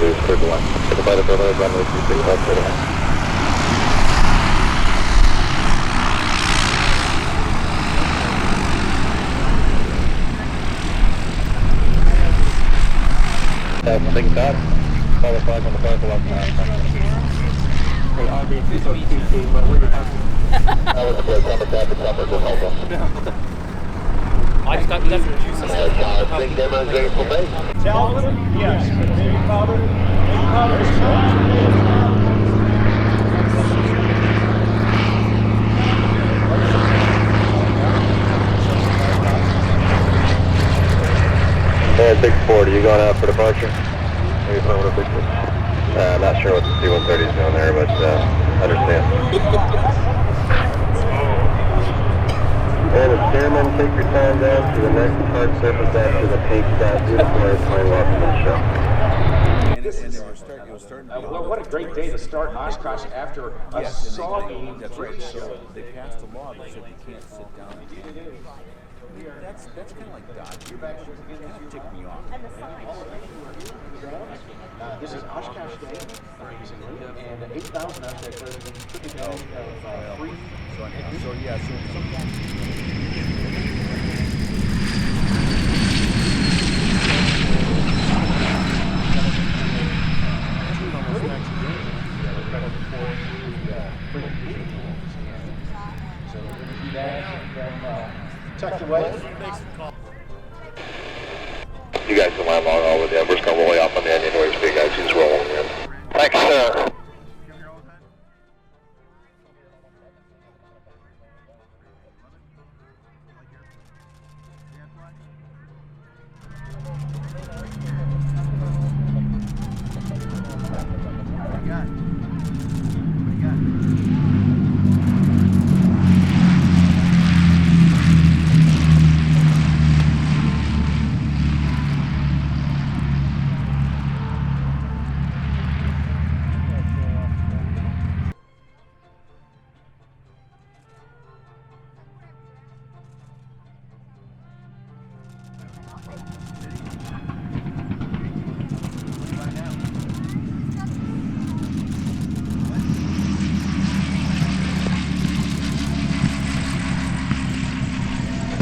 runway is clear to one. So the flight of runway 36, all clear to one. Take a shot. Call the flag on the flag along now. Hey, obviously, so TC, but what are you talking about? I was on the traffic stopper, just hold on. I just got some juices. Big demonstration for me. Talbot? Yes. Baby powder? Baby powder is charged. And 640, you going out for departure? Maybe phone up not sure what the C-130 is doing there, but understand. And as chairman, take your time down to the next hard surface after the pink dot. Beautiful airplane, welcome to the show. What a great day to start Oshkosh after a soggy right. So they passed a law that said you can't sit down. That's kind of like Dodge. It kind of ticked me off. This is Oshkosh Day, and 8,000 out there took advantage of free. So yeah, Tucked away. You guys can line along all with them. We're just going to roll you off on the end anyways, so you guys just roll on in. Thanks, sir.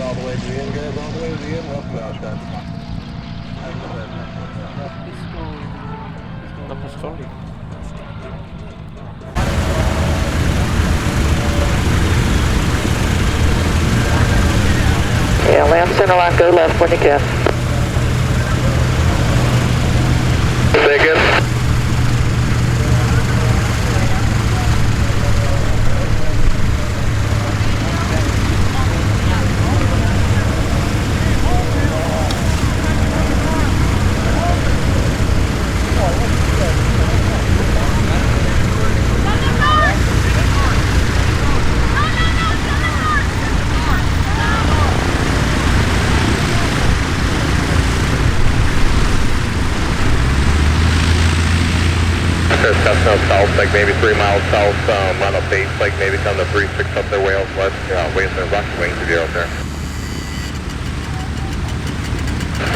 All the way to the end, guys, all the way to the end. Welcome to Oshkosh. Yeah, land center line, go left when you can. Second. South, like maybe 3 miles south, on a base, like maybe come to 36 up there, Wales West, Wales and Rocky Wings if you're out there.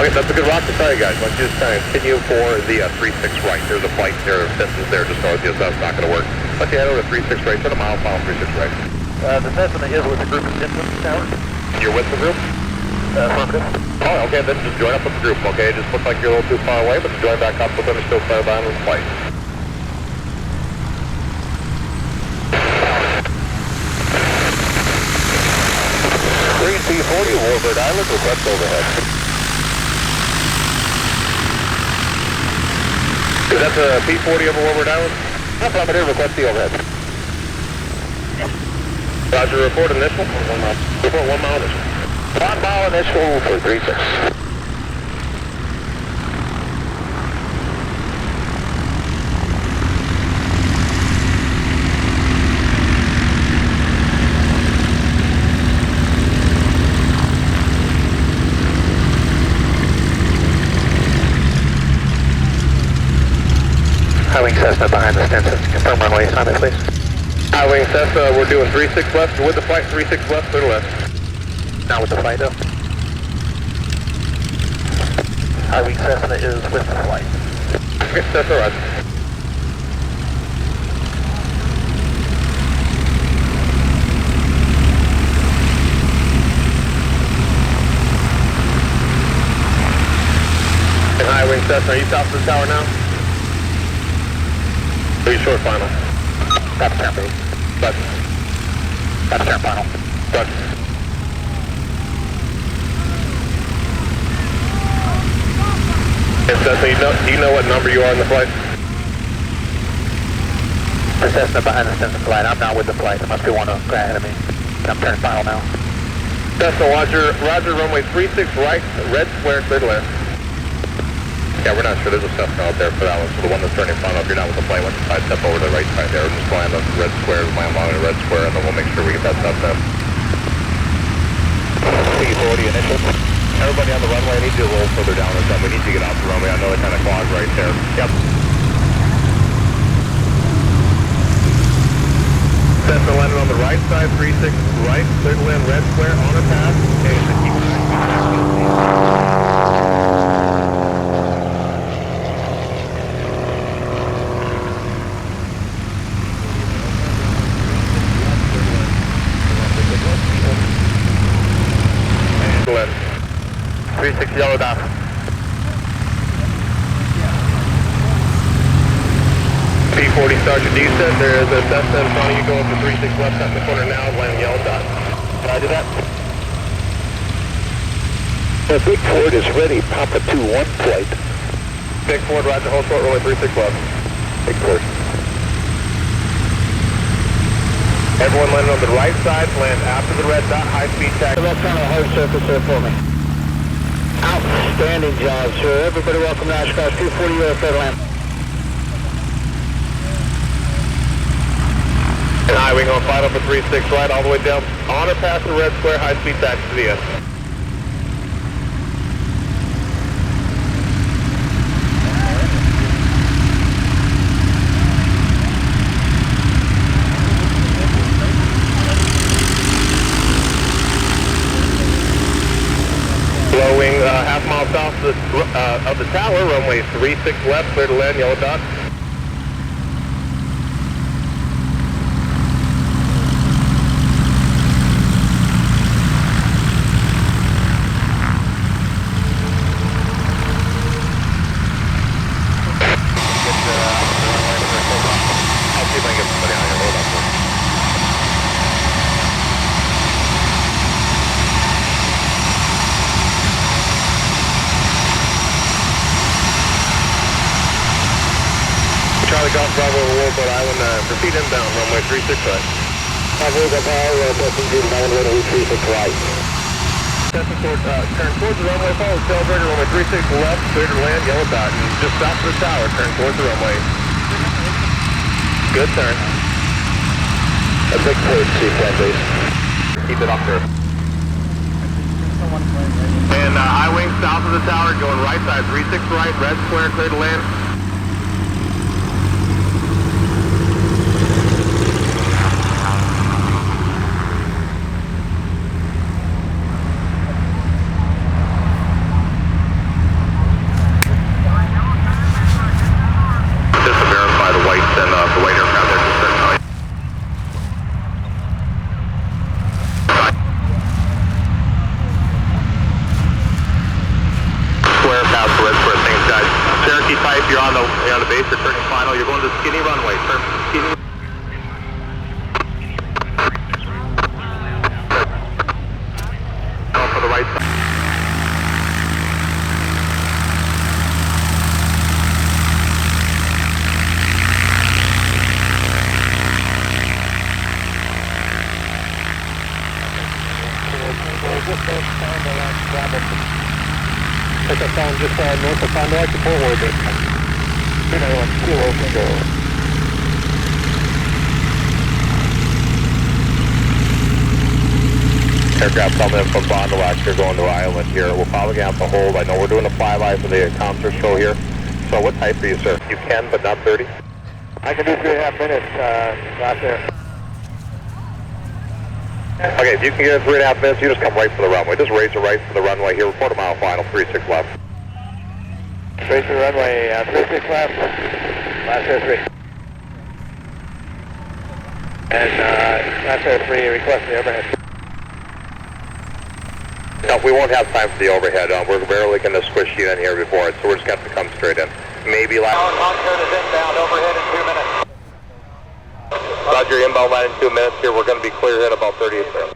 Okay, that's a good rock to tell you guys. Why don't you just continue for the 36 right. There's a flight there, distance there, just north of you, so that's not going to work. Let's head over to 36 right, set a mile, 36 right. The Cessna is with the group of Gentlemen Tower. You're with the group? Affirmative. Oh, okay, then just join up with the group, okay? It just looks like you're a little too far away, but to join back up with them, still clear by on the flight. P40, Warbird Island, request overhead. Is that the P40 over Warbird Island? Affirmative, request the overhead. Roger, report initial. 1 mile. Report 1 mile initial. 1 mile initial for 36. Highwing Cessna behind the Stinson. Confirm runway assignment, please. Highwing Cessna, we're doing 36 left. With the flight, 36 left, clear to left. Not with the flight, though. Highwing Cessna is with the flight. Okay, that's all right. And high wing Cessna, are you south of the tower now? Are you short final? That's tempo. But, That's turn final. but. And Cessna, do you know what number you are in the flight? The Cessna behind the Stinson flight. I'm not with the flight. There must be one ahead of me. I'm turning final now. Cessna, Roger, runway 36 right, red square, clear to land. Yeah, we're not sure. There's a Cessna out there for that one. So the one that's turning final, if you're not with the plane, once you side step over to the right side there. We're just flying the red square, land along the red square, and then we'll make sure we get that Cessna. P40 initial. Everybody on the runway, I need you a little further down or something. We need to get off the runway. I know they're kind of clogged right there. Yep. Cessna landed on the right side, 36 right, clear to land, red square, on a path. Okay, so keep Glenn. 36 yellow dot. P40 Sergeant D said there is a Cessna in front of you going for 36 left up the corner now, landing yellow dot. Can I do that? The Big Ford is ready. Papa 2-1 flight. Big Ford, roger, hold short, runway 36 left. Big Ford. Everyone landing on the right side, land after the red dot, high speed taxi. That's on a hard surface there for me. Outstanding job, sir. Everybody welcome to Oshkosh 240 Fair Land. And high wing on final for 36 right, all the way down, on or past the red square, high speed taxi to the end. Low wing, half mile south of the tower, runway 36 left, clear to land, yellow dot. I'll see if I can get somebody out here, hold on. Charlie Golf Bravo over Warboat Island, proceed inbound, runway 36 right. Bravo, passing to 9-1-36 right. Cessna Ford, turn towards the runway, follow tailbreaker, runway 36 left, clear to land, yellow dot, and just south of the tower, turn towards the runway. Good turn. A Big Ford, C-flat base. Keep it up there. And high wing south of the tower, going right side, 36 right, red square, clear to land. Just to verify the whites and the white aircraft there, just to tell you. Square past the red square, thanks guys. Cherokee type, you're on the base, you're turning final, you're going to skinny runway, turn skinny. For the right side. Pick up down just north of Fond du Lac to Port Orbit. Aircraft coming in from Fond du Lac, they're going to Island here. We'll probably have to hold. I know we're doing a flyby for the concert show here. So what type are you, sir? You can, but not 30? I can do 3.5 minutes, right there. Okay, if you can get in 3.5 minutes, you just come right for the runway. Just raise it right for the runway here. 1/4 mile final, 36 left. Base runway 36 left. Last air 3. And last air 3 request the overhead. No, we won't have time for the overhead. We're barely going to squish you in here before it, so we're just going to have to come straight in. Maybe last... Our Concord is inbound, overhead in 2 minutes. Roger, inbound line in 2 minutes here. We're going to be clear at about 38 there.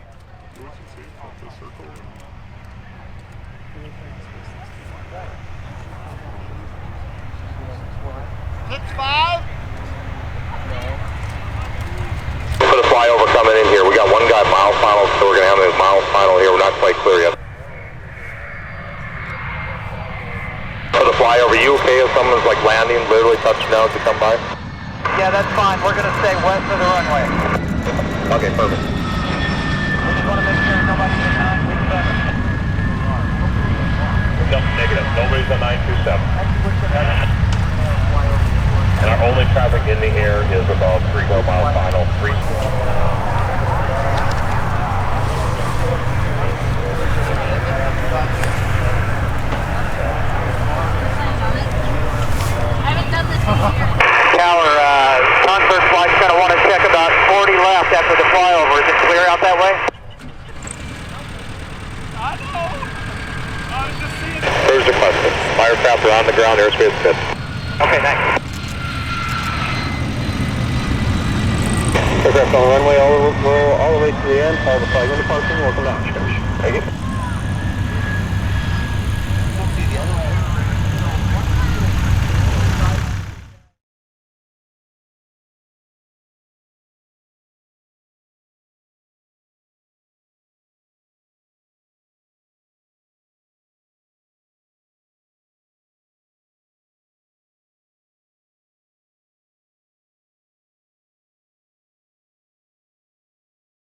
Put a flyover coming in here. We got one guy mile final, so we're going to have a mile final here. We're not quite clear yet. Put a flyover. You okay if someone's like landing, literally touching down to come by? Yeah, that's fine. We're going to stay west of the runway. Okay, perfect. We just want to make sure nobody's in 927. No, negative. Nobody's on 927. And our only traffic in the air is about 3 mile final. 3. Tower, Concord flight's going to want to check about 40 left after the flyover. Is it clear out that way? Cruise requested. Firecraft are on the ground, airspace good. Okay, thanks. Aircraft on the runway all the way to the end, follow the flag into parking, welcome to Oshkosh. Thank you.